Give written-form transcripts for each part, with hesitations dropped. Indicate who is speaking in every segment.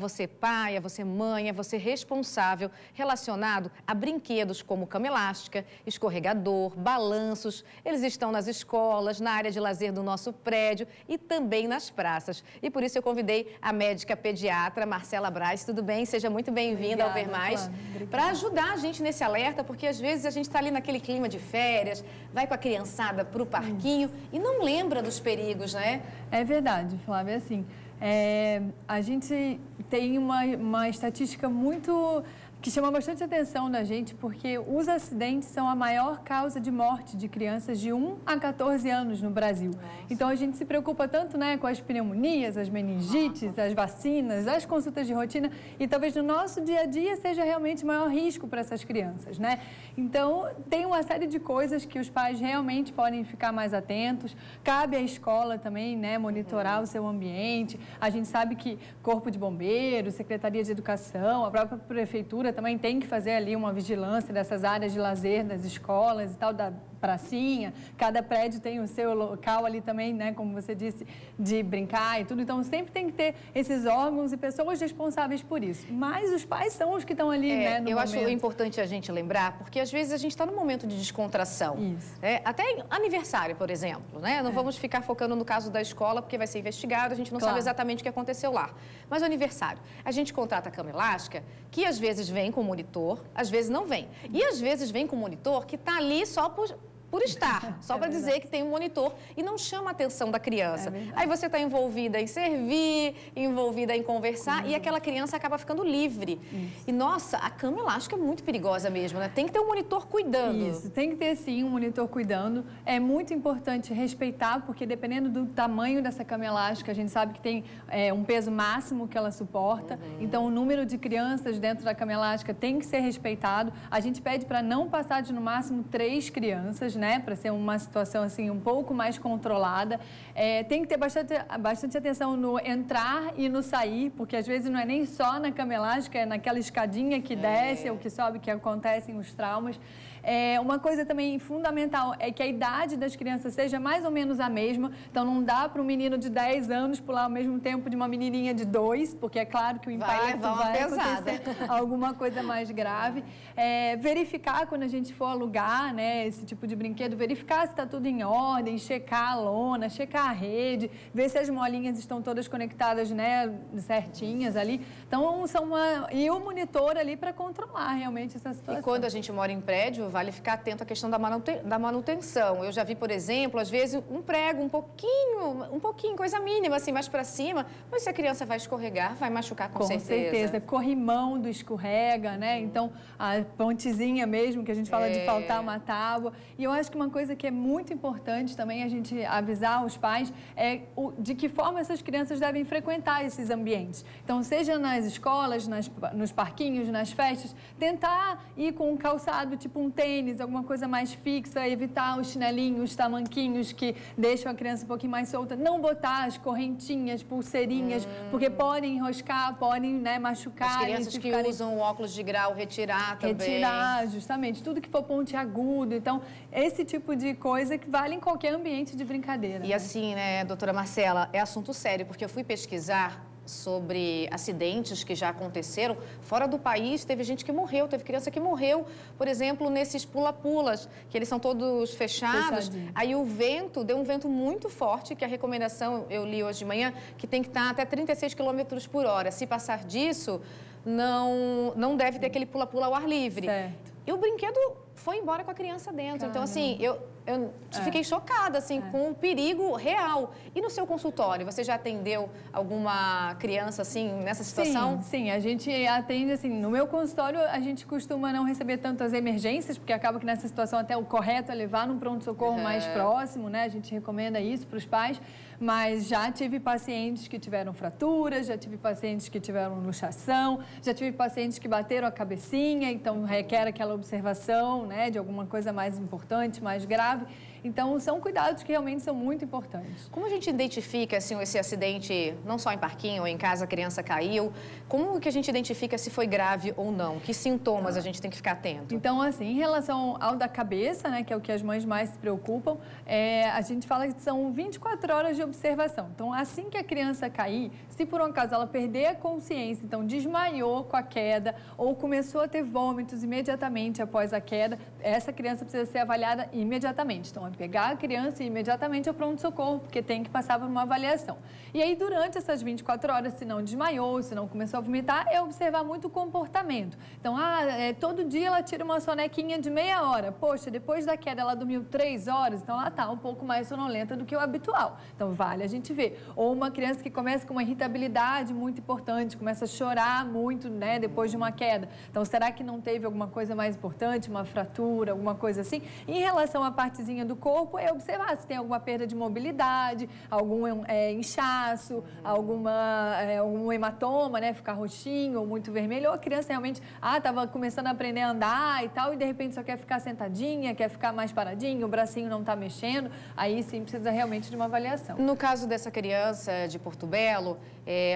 Speaker 1: Você pai, a você mãe, a você responsável relacionado a brinquedos como cama elástica, escorregador, balanços. Eles estão nas escolas, na área de lazer do nosso prédio e também nas praças. E por isso eu convidei a médica pediatra Marcela Braz. Tudo bem? Seja muito bem-vinda ao Ver Mais, para ajudar a gente nesse alerta, porque às vezes a gente está ali naquele clima de férias, vai com a criançada para o parquinho e não lembra dos perigos, né?
Speaker 2: É verdade, Flávia, assim, a gente tem uma estatística que chama bastante atenção da gente, porque os acidentes são a maior causa de morte de crianças de 1 a 14 anos no Brasil. Nossa. Então, a gente se preocupa tanto, né, com as pneumonias, as meningites, as vacinas, as consultas de rotina, e talvez no nosso dia a dia seja realmente o maior risco para essas crianças, né? Então, tem uma série de coisas que os pais realmente podem ficar mais atentos. Cabe à escola também, né, monitorar o seu ambiente. A gente sabe que Corpo de Bombeiros, Secretaria de Educação, a própria Prefeitura também tem que fazer ali uma vigilância dessas áreas de lazer das escolas e tal, da pracinha. Cada prédio tem o seu local ali também, né, como você disse, de brincar e tudo. Então, sempre tem que ter esses órgãos e pessoas responsáveis por isso. Mas os pais são os que estão ali, né, no
Speaker 1: eu
Speaker 2: momento.
Speaker 1: acho importante a gente lembrar, porque às vezes a gente está num momento de descontração.
Speaker 2: Isso.
Speaker 1: Até em aniversário, por exemplo, né? Não vamos ficar focando no caso da escola, porque vai ser investigado, a gente não sabe exatamente o que aconteceu lá. Mas o aniversário, a gente contrata a cama elástica, que às vezes vem com monitor, às vezes não vem. E às vezes vem com monitor que está ali só por estar, só para dizer que tem um monitor e não chama a atenção da criança. Aí você está envolvida em servir, envolvida em conversar e aquela criança acaba ficando livre. Isso. E, nossa, a cama elástica é muito perigosa mesmo, né? Tem que ter um monitor cuidando.
Speaker 2: Isso, tem que ter sim um monitor cuidando. É muito importante respeitar, porque dependendo do tamanho dessa cama elástica, a gente sabe que tem um peso máximo que ela suporta. Então, o número de crianças dentro da cama elástica tem que ser respeitado. A gente pede para não passar de no máximo 3 crianças, né, para ser uma situação assim um pouco mais controlada. Tem que ter bastante atenção no entrar e no sair, porque às vezes não é nem só na cama elástica, é naquela escadinha que desce ou que sobe que acontecem os traumas. Uma coisa também fundamental é que a idade das crianças seja mais ou menos a mesma. Então, não dá para um menino de 10 anos pular ao mesmo tempo de uma menininha de 2, porque é claro que o impacto vai acontecer alguma coisa mais grave. Verificar quando a gente for alugar, né, esse tipo de brinquedo, verificar se está tudo em ordem, checar a lona, checar a rede, ver se as molinhas estão todas conectadas, né, certinhas ali. Então, e o monitor ali para controlar realmente essa situação.
Speaker 1: E quando a gente mora em prédio, vale ficar atento à questão da manutenção. Eu já vi, por exemplo, às vezes um prego um pouquinho, coisa mínima, assim, mais para cima, mas se a criança vai escorregar, vai machucar com certeza.
Speaker 2: Com certeza. Corrimão do escorrega, né? Então, a pontezinha mesmo, que a gente fala de faltar uma tábua. E eu acho que uma coisa que é muito importante também a gente avisar os pais é de que forma essas crianças devem frequentar esses ambientes. Então, seja nas escolas, nos parquinhos, nas festas, tentar ir com um calçado, tipo um tênis, alguma coisa mais fixa, evitar os chinelinhos, os tamanquinhos que deixam a criança um pouquinho mais solta, não botar as correntinhas, pulseirinhas, porque podem enroscar, podem, né, machucar.
Speaker 1: As crianças que usam o óculos de grau, retirar também.
Speaker 2: Retirar, justamente, tudo que for pontiagudo. Então, esse tipo de coisa que vale em qualquer ambiente de brincadeira.
Speaker 1: E assim, né, doutora Marcela, é assunto sério, porque eu fui pesquisar sobre acidentes que já aconteceram fora do país. Teve gente que morreu, teve criança que morreu, por exemplo, nesses pula-pulas, que eles são todos fechados. Aí o vento, deu um vento muito forte, que a recomendação, eu li hoje de manhã, que tem que estar até 36 km por hora. Se passar disso, não deve ter aquele pula-pula ao ar livre.
Speaker 2: Certo.
Speaker 1: E o brinquedo foi embora com a criança dentro. Caramba. Então, assim, eu fiquei chocada, assim, com o perigo real. E no seu consultório, você já atendeu alguma criança, assim, nessa situação?
Speaker 2: Sim, a gente atende, assim, no meu consultório, a gente costuma não receber tantas emergências, porque acaba que nessa situação até o correto é levar num pronto-socorro mais próximo, né? A gente recomenda isso para os pais, mas já tive pacientes que tiveram fraturas, já tive pacientes que tiveram luxação, já tive pacientes que bateram a cabecinha, então requer aquela observação, né, de alguma coisa mais importante, mais grave. Então, são cuidados que realmente são muito importantes.
Speaker 1: Como a gente identifica assim, esse acidente, não só em parquinho ou em casa, a criança caiu, como que a gente identifica se foi grave ou não? Que sintomas a gente tem que ficar atento?
Speaker 2: Então, assim, em relação ao da cabeça, né, que é o que as mães mais se preocupam, a gente fala que são 24 horas de observação. Então, assim que a criança cair, se por um acaso ela perder a consciência, então desmaiou com a queda ou começou a ter vômitos imediatamente após a queda, essa criança precisa ser avaliada imediatamente. Então, é pegar a criança e imediatamente ao pronto-socorro, porque tem que passar por uma avaliação. E aí, durante essas 24 horas, se não desmaiou, se não começou a vomitar, é observar muito o comportamento. Então, todo dia ela tira uma sonequinha de meia hora. Poxa, depois da queda ela dormiu 3 horas, então ela está um pouco mais sonolenta do que o habitual. Então, vale a gente ver. Ou uma criança que começa com uma irritabilidade muito importante, começa a chorar muito, né, depois de uma queda. Então, será que não teve alguma coisa mais importante, uma fratura, alguma coisa assim? Em relação à partezinha do corpo, é observar se tem alguma perda de mobilidade, algum inchaço, algum hematoma, né, ficar roxinho ou muito vermelho, ou a criança realmente, estava começando a aprender a andar e tal, e de repente só quer ficar sentadinha, quer ficar mais paradinha, o bracinho não está mexendo, aí sim precisa realmente de uma avaliação.
Speaker 1: No caso dessa criança de Porto Belo,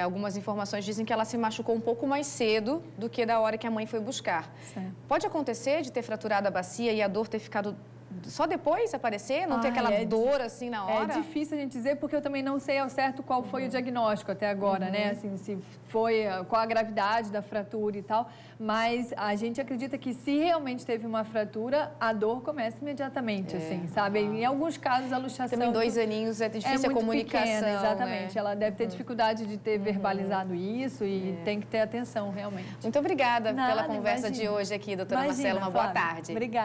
Speaker 1: algumas informações dizem que ela se machucou um pouco mais cedo do que da hora que a mãe foi buscar. Certo. Pode acontecer de ter fraturado a bacia e a dor ter ficado só depois aparecer? Não ter aquela dor assim na hora?
Speaker 2: É difícil a gente dizer, porque eu também não sei ao certo qual foi o diagnóstico até agora, né? Assim, se foi, qual a gravidade da fratura e tal. Mas a gente acredita que se realmente teve uma fratura, a dor começa imediatamente, assim, sabe? Em alguns casos, a luxação...
Speaker 1: Também 2 aninhos é difícil a comunicação,
Speaker 2: pequena, exatamente. Né? Ela deve ter dificuldade de ter verbalizado isso e tem que ter atenção, realmente.
Speaker 1: Muito obrigada pela conversa de hoje aqui, doutora Marcela. Uma boa tarde.
Speaker 2: Obrigada.